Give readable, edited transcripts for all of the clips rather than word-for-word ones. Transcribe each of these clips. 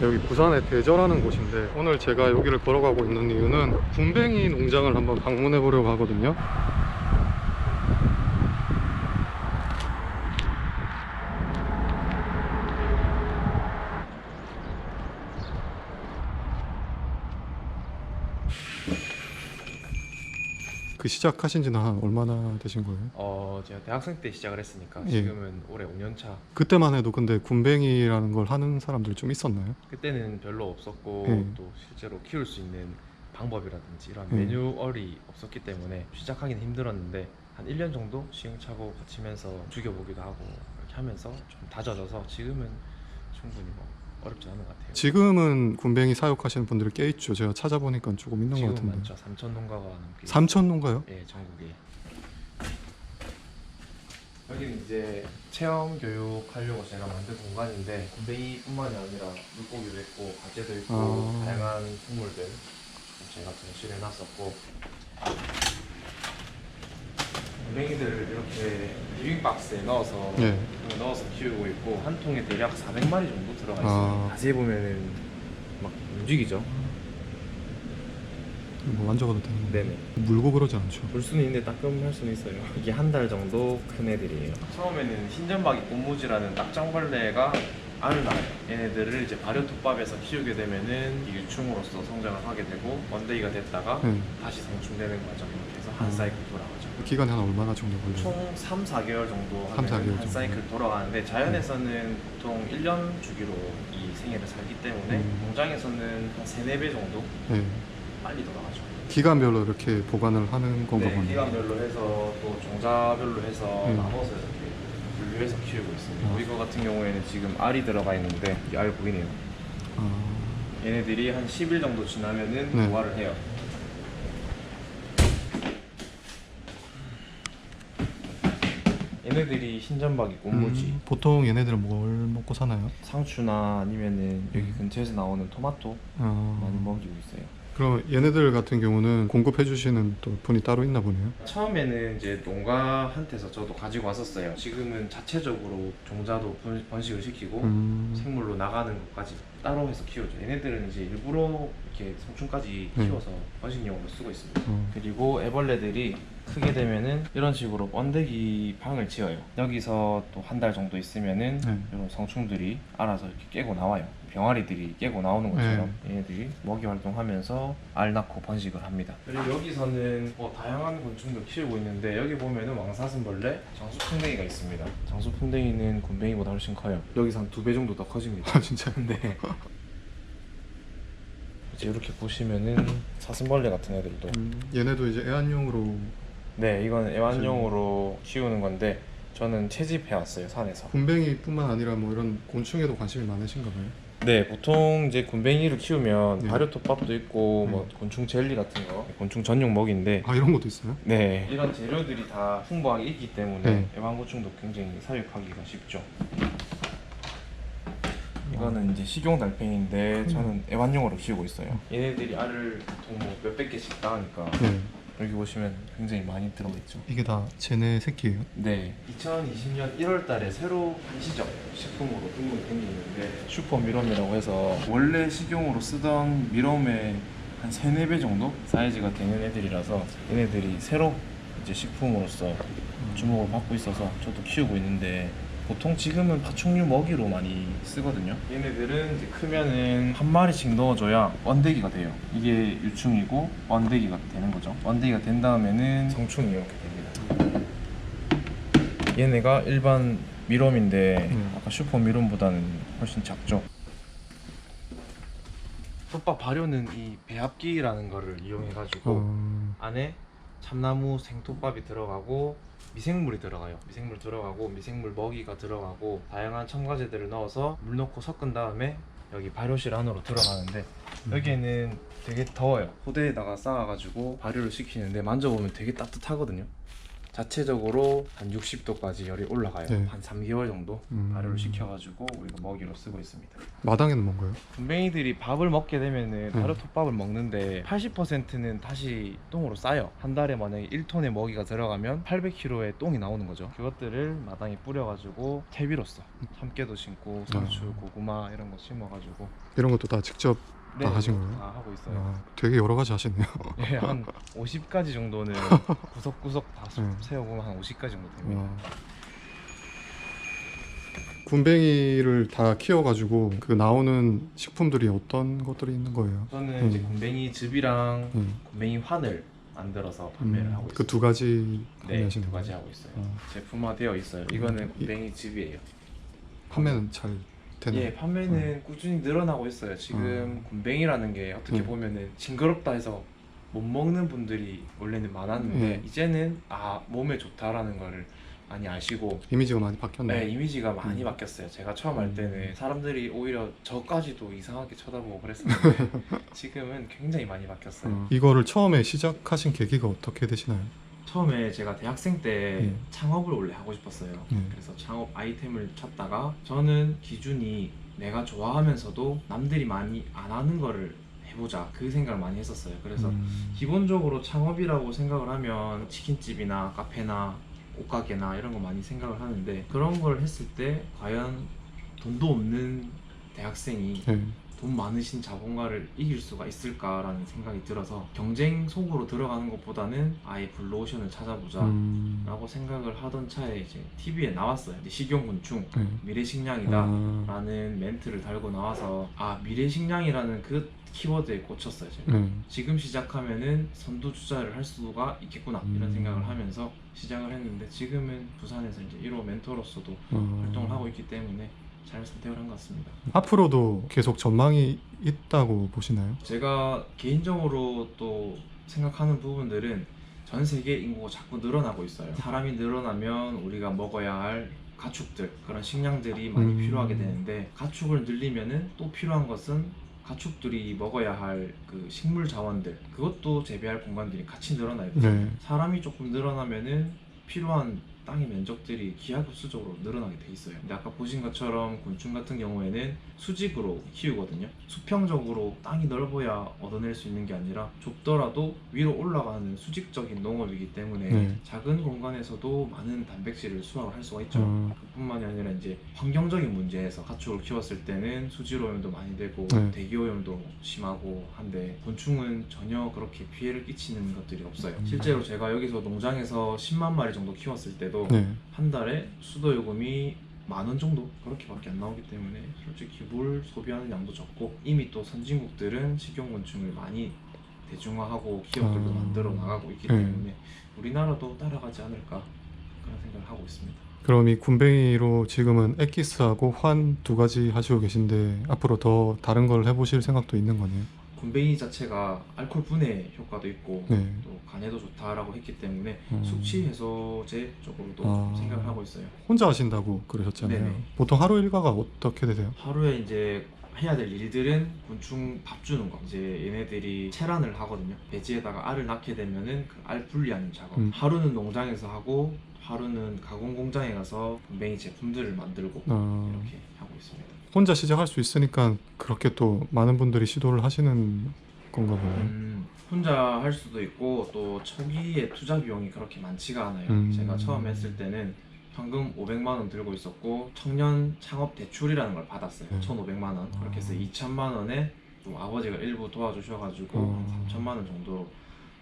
여기 부산의 대저라는 곳인데 오늘 제가 여기를 걸어가고 있는 이유는 군뱅이 농장을 한번 방문해 보려고 하거든요. 그 시작하신 지는 한 얼마나 되신 거예요? 제가 대학생 때 시작을 했으니까 예. 지금은 올해 5년 차. 그때만 해도 근데 군뱅이라는 걸 하는 사람들이 좀 있었나요? 그때는 별로 없었고 예. 또 실제로 키울 수 있는 방법이라든지 이런 예. 매뉴얼이 없었기 때문에 시작하기는 힘들었는데 한 1년 정도 시행착오 거치면서 죽여보기도 하고 이렇게 하면서 좀 다져져서 지금은 충분히 뭐 어렵지 않은 것 같아요. 지금은 군뱅이 사육하시는 분들이 꽤 있죠. 제가 찾아보니까 조금 있는 것 지금 같은데. 많죠. 3천 농가가 넘게. 3천 농가요? 예, 전국에. 여기는 이제 체험 교육하려고 제가 만든 공간인데 군뱅이뿐만이 아니라 물고기도 있고 가재도 있고 다양한 생물들 제가 전시를 해놨었고 군뱅이들을 이렇게 비빔박스에 넣어서 예. 넣어서 키우고 있고 한 통에 대략 400마리 정도 들어가 있습니다. 아. 자세히 보면은 막 움직이죠. 뭐 만져봐도 되는 건가요? 네네. 물고 그러지 않죠. 볼 수는 있는데 따끔할 수는 있어요. 이게 한 달 정도 큰 애들이에요. 처음에는 흰점박이 꽃무지라는 낙장벌레가 알을 낳아요. 얘네들을 이제 발효톱밥에서 키우게 되면은 유충으로서 성장을 하게 되고 번데기가 됐다가 네. 다시 성충되는 과정 이렇게 해서 한 사이클 돌아가죠. 기간이 한 얼마나 정도 걸려요? 총 3, 4개월 정도 3, 4개월 하면 한 정도. 사이클 돌아가는데 자연에서는 보통 1년 주기로 이 생애를 살기 때문에 농장에서는 한 3, 4배 정도 네. 빨리 돌아가죠. 기간별로 이렇게 보관을 하는 건가 네, 보네요. 기간별로 해서 또 종자별로 해서 나눠서 이렇게 분류해서 키우고 있습니다. 아. 이거 같은 경우에는 지금 알이 들어가 있는데 이 알 보이네요. 아, 얘네들이 한 10일 정도 지나면은 네. 부화를 해요. 얘네들이 흰점박이 꽃무지, 보통 얘네들은 뭘 먹고 사나요? 상추나 아니면은 여기 근처에서 나오는 토마토 많이 먹이고 있어요. 그럼 얘네들 같은 경우는 공급해 주시는 또 분이 따로 있나 보네요. 처음에는 이제 농가한테서 저도 가지고 왔었어요. 지금은 자체적으로 종자도 번식을 시키고 생물로 나가는 것까지 따로 해서 키우죠. 얘네들은 이제 일부러 이렇게 성충까지 키워서 번식용으로 쓰고 있습니다. 그리고 애벌레들이 크게 되면은 이런 식으로 번데기 방을 지어요. 여기서 또 한 달 정도 있으면은 이런 성충들이 알아서 이렇게 깨고 나와요. 병아리들이 깨고 나오는 것처럼 얘네들이 먹이 활동하면서 알 낳고 번식을 합니다. 그리고 여기서는 뭐 다양한 곤충도 키우고 있는데 여기 보면은 왕사슴벌레, 장수풍뎅이가 있습니다. 장수풍뎅이는 군뱅이보다 훨씬 커요. 여기서 한 2배 정도 더 커집니다. 아 진짜? 네. 이제 이렇게 보시면은 사슴벌레 같은 애들도 얘네도 이제 애완용으로. 네, 이건 애완용으로 키우는 건데 저는 채집해 왔어요, 산에서. 군뱅이뿐만 아니라 뭐 이런 곤충에도 관심이 많으신가 봐요. 네, 보통 이제 군뱅이를 키우면 네. 발효톱밥도 있고 뭐 곤충 젤리 같은 거, 곤충 전용 먹인데 아 이런 것도 있어요? 네, 이런 재료들이 다 풍부하게 있기 때문에 네. 애완곤충도 굉장히 사육하기가 쉽죠. 이거는 이제 식용 달팽이인데 저는 애완용으로 키우고 있어요. 얘네들이 알을 보통 뭐 몇백 개씩 낳으니까 네. 여기 보시면 굉장히 많이 들어가 있죠. 이게 다 쟤네 새끼예요? 네, 2020년 1월 달에 새로 한시적 식품으로 등록이 된 게 있는데 슈퍼 미럼이라고 해서 원래 식용으로 쓰던 미럼의 한 3, 4배 정도 사이즈가 되는 애들이라서 얘네들이 새로 이제 식품으로서 주목을 받고 있어서 저도 키우고 있는데 보통 지금은 파충류 먹이로 많이 쓰거든요. 얘네들은 이제 크면은 한 마리씩 넣어줘야 번데기가 돼요. 이게 유충이고 번데기가 되는 거죠. 번데기가 된 다음에는 성충이 이렇게 됩니다. 얘네가 일반 미럼인데 아까 슈퍼 미럼보다는 훨씬 작죠. 톱밥 발효는 이 배합기라는 거를 이용해가지고 안에 참나무 생톱밥이 들어가고 미생물이 들어가요. 미생물 들어가고 미생물 먹이가 들어가고 다양한 첨가제들을 넣어서 물 넣고 섞은 다음에 여기 발효실 안으로 들어가는데 여기에는 되게 더워요. 포대에다가 쌓아가지고 발효를 시키는데 만져보면 되게 따뜻하거든요. 자체적으로 한 60도까지 열이 올라가요. 네. 한 3개월 정도 발효를 시켜가지고 우리가 먹이로 쓰고 있습니다. 마당에는 뭔가요? 군뱅이들이 밥을 먹게 되면은 네. 가루톱밥을 먹는데 80%는 다시 똥으로 싸요. 한 달에 만약에 1톤의 먹이가 들어가면 800kg의 똥이 나오는 거죠. 그것들을 마당에 뿌려가지고 퇴비로써 참깨도 심고 상추, 고구마 이런 거 심어가지고 이런 것도 다 직접 다 하신 거예요? 다 하고 있어요. 아, 되게 여러 가지 하시네요. 네, 한 50가지 정도는 구석구석 다 네. 세어보면 한 50가지 정도 됩니다. 와. 군뱅이를 다 키워가지고 그 나오는 식품들이 어떤 것들이 있는 거예요? 저는 이제 군뱅이 즙이랑 음. 군뱅이 환을 만들어서 판매를 하고 있어요. 그 두 가지 네, 판매하시는 두 가지 거예요? 하고 있어요. 어. 제품화되어 있어요. 이거는 군뱅이 즙이에요. 판매는 잘 되나요? 예, 판매는 꾸준히 늘어나고 있어요. 지금 군뱅이라는 게 어떻게 보면은 징그럽다 해서 못 먹는 분들이 원래는 많았는데 이제는 몸에 좋다라는 거를 많이 아시고 이미지가 많이 바뀌었나요? 네, 이미지가 많이 바뀌었어요. 제가 처음 할 때는 사람들이 오히려 저까지도 이상하게 쳐다보고 그랬었는데 지금은 굉장히 많이 바뀌었어요. 이거를 처음에 시작하신 계기가 어떻게 되시나요? 처음에 제가 대학생 때 네. 창업을 원래 하고 싶었어요. 네. 그래서 창업 아이템을 찾다가 저는 기준이 내가 좋아하면서도 남들이 많이 안 하는 거를 해보자 그 생각을 많이 했었어요. 그래서 기본적으로 창업이라고 생각을 하면 치킨집이나 카페나 옷가게나 이런 거 많이 생각을 하는데 그런 걸 했을 때 과연 돈도 없는 대학생이 네. 돈 많으신 자본가를 이길 수가 있을까라는 생각이 들어서 경쟁 속으로 들어가는 것보다는 아예 블루오션을 찾아보자 라고 생각을 하던 차에 이제 TV에 나왔어요. 이제 식용곤충 네. 미래식량이다 라는 멘트를 달고 나와서 미래식량이라는 그 키워드에 꽂혔어요. 제가. 지금 시작하면은 선두 주자를 할 수가 있겠구나 이런 생각을 하면서 시작을 했는데 지금은 부산에서 이제 1호 멘토로서도 활동을 하고 있기 때문에 잘 선택을 한 것 같습니다. 앞으로도 계속 전망이 있다고 보시나요? 제가 개인적으로 또 생각하는 부분들은 전 세계 인구가 자꾸 늘어나고 있어요. 사람이 늘어나면 우리가 먹어야 할 가축들, 그런 식량들이 많이 필요하게 되는데 가축을 늘리면은 또 필요한 것은 가축들이 먹어야 할 그 식물 자원들, 그것도 재배할 공간들이 같이 늘어나요. 네. 사람이 조금 늘어나면은 필요한 땅의 면적들이 기하급수적으로 늘어나게 돼 있어요. 근데 아까 보신 것처럼 곤충 같은 경우에는 수직으로 키우거든요. 수평적으로 땅이 넓어야 얻어낼 수 있는 게 아니라 좁더라도 위로 올라가는 수직적인 농업이기 때문에 네. 작은 공간에서도 많은 단백질을 수확을 할 수가 있죠. 그뿐만이 아니라 이제 환경적인 문제에서 가축을 키웠을 때는 수질 오염도 많이 되고 대기 오염도 심하고 한데 곤충은 전혀 그렇게 피해를 끼치는 것들이 없어요. 실제로 제가 여기서 농장에서 10만 마리 정도 키웠을 때도 한 달에 수도 요금이 10,000원 정도 그렇게밖에 안 나오기 때문에 솔직히 물 소비하는 양도 적고 이미 또 선진국들은 식용곤충을 많이 대중화하고 기업들도 만들어 나가고 있기 때문에 우리나라도 따라가지 않을까 그런 생각을 하고 있습니다. 그럼 이 군뱅이로 지금은 엑기스하고 환 두 가지 하시고 계신데 앞으로 더 다른 걸 해보실 생각도 있는 거네요? 군뱅이 자체가 알코올 분해 효과도 있고 네. 또 간에도 좋다라고 했기 때문에 숙취 해소제 쪽으로도 생각을 하고 있어요. 혼자 하신다고 그러셨잖아요. 네네. 보통 하루 일과가 어떻게 되세요? 하루에 이제 해야 될 일들은 곤충 밥 주는 거. 이제 얘네들이 체란을 하거든요. 배지에다가 알을 낳게 되면은 그 알 분리하는 작업. 하루는 농장에서 하고 하루는 가공 공장에 가서 군뱅이 제품들을 만들고 이렇게 하고 있습니다. 혼자 시작할 수 있으니까 그렇게 또 많은 분들이 시도를 하시는 건가 보네요. 혼자 할 수도 있고 또 초기에 투자 비용이 그렇게 많지가 않아요. 제가 처음 했을 때는 현금 500만 원 들고 있었고 청년 창업 대출이라는 걸 받았어요. 1,500만 원. 그렇게 해서 2,000만 원에 또 아버지가 일부 도와주셔가지고 3,000만 원 정도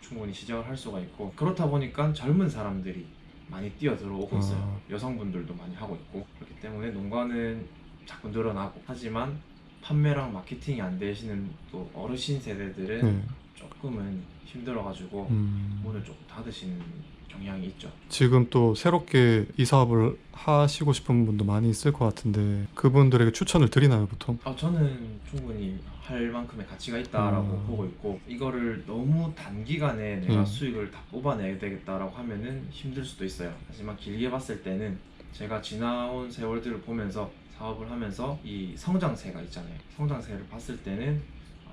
충분히 시작을 할 수가 있고 그렇다 보니까 젊은 사람들이 많이 뛰어들어오고 있어요. 여성분들도 많이 하고 있고 그렇기 때문에 농가는 자꾸 늘어나고 하지만 판매랑 마케팅이 안 되시는 또 어르신 세대들은 조금은 힘들어가지고 문을 조금 닫으시는 경향이 있죠. 지금 또 새롭게 이 사업을 하시고 싶은 분도 많이 있을 것 같은데 그분들에게 추천을 드리나요 보통? 저는 충분히 할 만큼의 가치가 있다라고 보고 있고 이거를 너무 단기간에 내가 수익을 다 뽑아내야 되겠다라고 하면은 힘들 수도 있어요. 하지만 길게 봤을 때는 제가 지나온 세월들을 보면서 사업을 하면서 이 성장세가 있잖아요. 성장세를 봤을 때는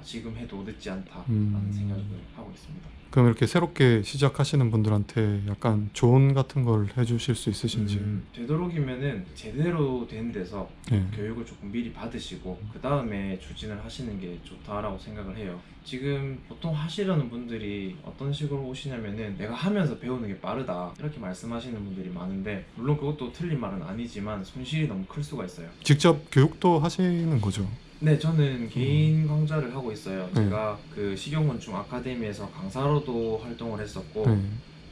지금 해도 늦지 않다라는 생각을 하고 있습니다. 그럼 이렇게 새롭게 시작하시는 분들한테 약간 조언 같은 걸 해주실 수 있으신지. 되도록이면은 제대로 된 데서 예. 교육을 조금 미리 받으시고 그 다음에 추진을 하시는 게 좋다라고 생각을 해요. 지금 보통 하시려는 분들이 어떤 식으로 오시냐면은 내가 하면서 배우는 게 빠르다 이렇게 말씀하시는 분들이 많은데, 물론 그것도 틀린 말은 아니지만 손실이 너무 클 수가 있어요. 직접 교육도 하시는 거죠? 네, 저는 개인 강좌를 하고 있어요. 네. 제가 그 식용곤충 아카데미에서 강사로도 활동을 했었고, 네.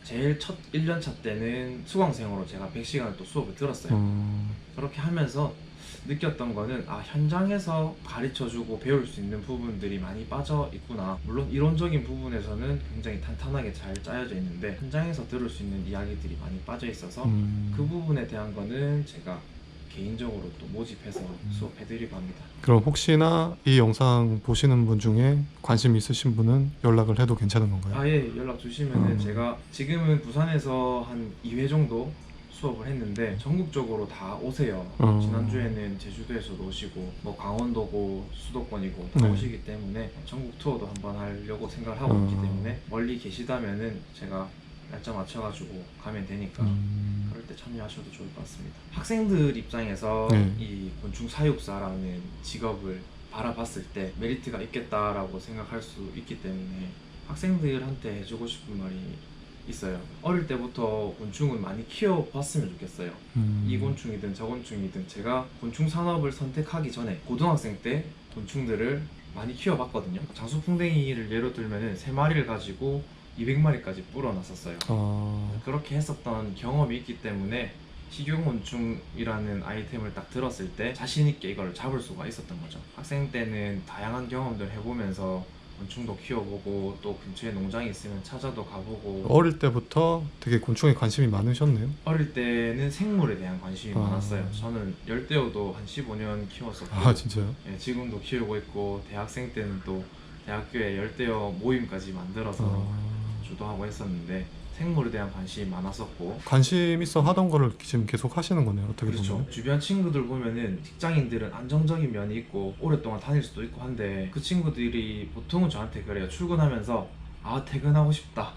제일 첫 1년차 때는 수강생으로 제가 100시간을 또 수업을 들었어요. 그렇게 하면서 느꼈던 거는, 아, 현장에서 가르쳐주고 배울 수 있는 부분들이 많이 빠져 있구나. 물론 이론적인 부분에서는 굉장히 탄탄하게 잘 짜여져 있는데 현장에서 들을 수 있는 이야기들이 많이 빠져 있어서 그 부분에 대한 거는 제가 개인적으로 또 모집해서 수업해드리고 합니다. 그럼 혹시나 이 영상 보시는 분 중에 관심 있으신 분은 연락을 해도 괜찮은 건가요? 아예 연락 주시면은 제가 지금은 부산에서 한 2회 정도 수업을 했는데 전국적으로 다 오세요. 지난주에는 제주도에서도 오시고 뭐 강원도고 수도권이고 다 네. 오시기 때문에 전국 투어도 한번 하려고 생각을 하고 있기 때문에 멀리 계시다면은 제가 날짜 맞춰가지고 가면 되니까 그럴 때 참여하셔도 좋을 것 같습니다. 학생들 입장에서 네. 이 곤충 사육사라는 직업을 바라봤을 때 메리트가 있겠다라고 생각할 수 있기 때문에 학생들한테 해주고 싶은 말이 있어요. 어릴 때부터 곤충을 많이 키워봤으면 좋겠어요. 이 곤충이든 저 곤충이든 제가 곤충 산업을 선택하기 전에 고등학생 때 곤충들을 많이 키워봤거든요. 장수풍뎅이를 예로 들면은 3마리를 가지고 200마리까지 불어났었어요. 그렇게 했었던 경험이 있기 때문에 식용곤충이라는 아이템을 딱 들었을 때 자신있게 이걸 잡을 수가 있었던 거죠. 학생 때는 다양한 경험들 해보면서 곤충도 키워보고 또 근처에 농장이 있으면 찾아도 가보고. 어릴 때부터 되게 곤충에 관심이 많으셨네요. 어릴 때는 생물에 대한 관심이 많았어요. 저는 열대어도 한 15년 키웠었고, 아 진짜요? 예, 지금도 키우고 있고, 대학생 때는 또 대학교에 열대어 모임까지 만들어서 주도하고 했었는데 생물에 대한 관심이 많았었고. 관심 있어 하던 거를 지금 계속 하시는 거네요, 어떻게 그렇죠. 보면. 주변 친구들 보면은 직장인들은 안정적인 면이 있고 오랫동안 다닐 수도 있고 한데, 그 친구들이 보통은 저한테 그래요. 출근하면서 아, 퇴근하고 싶다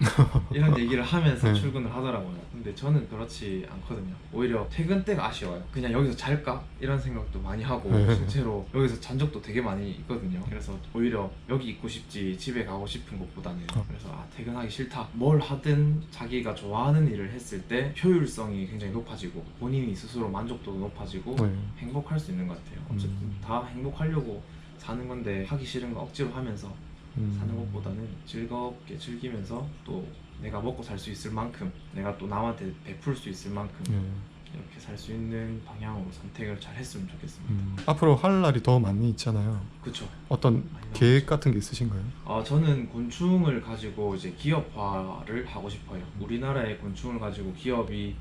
이런 얘기를 하면서 네. 출근을 하더라고요. 근데 저는 그렇지 않거든요. 오히려 퇴근 때가 아쉬워요. 그냥 여기서 잘까? 이런 생각도 많이 하고 네. 실제로 여기서 잔 적도 되게 많이 있거든요. 그래서 오히려 여기 있고 싶지 집에 가고 싶은 것보다는, 그래서 아, 퇴근하기 싫다. 뭘 하든 자기가 좋아하는 일을 했을 때 효율성이 굉장히 높아지고 본인이 스스로 만족도도 높아지고 네. 행복할 수 있는 것 같아요. 어쨌든 다 행복하려고 사는 건데 하기 싫은 거 억지로 하면서 사는 것보다는 즐겁게 즐기면서 또 내가 먹고 살 수 있을 만큼, 내가 또 남한테 베풀 수 있을 만큼 네. 이렇게 살 수 있는 방향으로 선택을 잘 했으면 좋겠습니다. 앞으로 할 날이 더 많이 있잖아요. 그쵸. 어떤 계획 같은 게 있으신가요? 저는 곤충을 가지고 이제 기업화를 하고 싶어요. 우리나라의 곤충을 가지고 기업이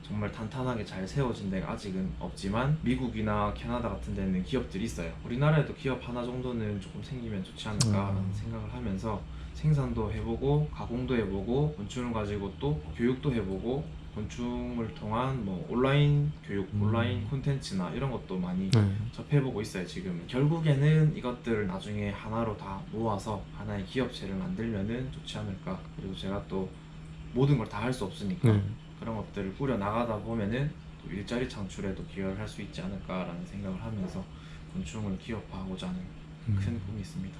정말 탄탄하게 잘 세워진 데가 아직은 없지만 미국이나 캐나다 같은 데는 기업들이 있어요. 우리나라에도 기업 하나 정도는 조금 생기면 좋지 않을까라는 생각을 하면서 생산도 해보고 가공도 해보고 곤충을 가지고 또 교육도 해보고, 곤충을 통한 뭐 온라인 교육, 온라인 콘텐츠나 이런 것도 많이 네. 접해보고 있어요. 지금 결국에는 이것들을 나중에 하나로 다 모아서 하나의 기업체를 만들면은 좋지 않을까. 그리고 제가 또 모든 걸 다 할 수 없으니까 네. 그런 것들을 꾸려 나가다 보면은 또 일자리 창출에도 기여를 할 수 있지 않을까라는 생각을 하면서 곤충을 기업화하고자 하는 큰 꿈이 있습니다.